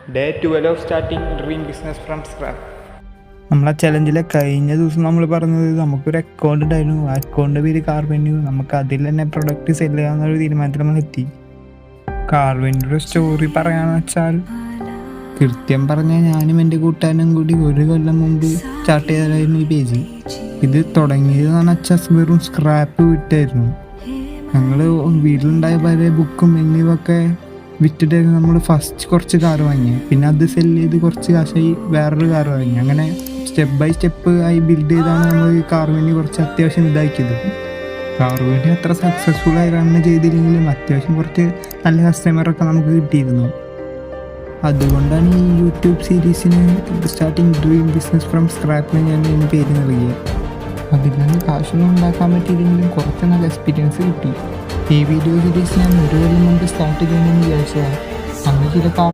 Day 12 of starting dream business from scratch. നമ്മളെ ചലഞ്ചിലെ കഴിഞ്ഞ ദിവസം നമ്മൾ പറഞ്ഞത് നമുക്കൊരു അക്കൗണ്ട് ഉണ്ടായിരുന്നു. ആ അക്കൗണ്ടിൻ്റെ പേര് കാർവെന്യൂ. നമുക്ക് അതിൽ തന്നെ പ്രൊഡക്റ്റ് സെല് ചെയ്യാമെന്നൊരു തീരുമാനത്തിൽ നമ്മൾ എത്തി. കാർവെന്യൂയുടെ സ്റ്റോറി പറയാന്ന് വെച്ചാൽ, കൃത്യം പറഞ്ഞാൽ ഞാനും എൻ്റെ കൂട്ടുകാരനും കൂടി 1 കൊല്ലം മുമ്പ് സ്റ്റാർട്ട് ചെയ്തതായിരുന്നു ഈ പേജ്. ഇത് തുടങ്ങിയതെന്ന് വെച്ചാൽ വെറും സ്ക്രാപ്പ് വിറ്റായിരുന്നു. ഞങ്ങൾ വീട്ടിലുണ്ടായ പല ബുക്കും എന്നിവയൊക്കെ വിറ്റിട്ടായിരുന്നു നമ്മൾ ഫസ്റ്റ് കുറച്ച് കാർ വാങ്ങി. പിന്നെ അത് സെല് ചെയ്ത് കുറച്ച് കാശായി വേറൊരു കാർ വാങ്ങി. അങ്ങനെ സ്റ്റെപ്പ് ബൈ സ്റ്റെപ്പ് ആയി ബിൽഡ് ചെയ്താണ് നമ്മൾ കാർവെന്യൂ കുറച്ച് അത്യാവശ്യം ഇതാക്കിയത്. കാർവെന്യൂ അത്ര സക്സസ്ഫുൾ ആയി റൺ ചെയ്തില്ലെങ്കിലും അത്യാവശ്യം കുറച്ച് നല്ല കസ്റ്റമറൊക്കെ നമുക്ക് കിട്ടിയിരുന്നു. അതുകൊണ്ടാണ് ഈ യൂട്യൂബ് സീരീസിന് സ്റ്റാർട്ടിങ് ഡ്രീം ബിസിനസ് ഫ്രം സ്ക്രാപ്പിന് ഞാൻ ഇതിന് പേര് നൽകിയത്. അതിൽ നിന്ന് കാശൊന്നും ഉണ്ടാക്കാൻ പറ്റിയില്ലെങ്കിലും കുറച്ച് നല്ല എക്സ്പീരിയൻസ് കിട്ടി. ഈ വീഡിയോ സീരീസ് ഞാൻ 1 കൊല്ലം മുമ്പ് സ്റ്റാർട്ട് ചെയ്യണമെന്ന് വിചാരിച്ചതാണ്. അന്ന് ചില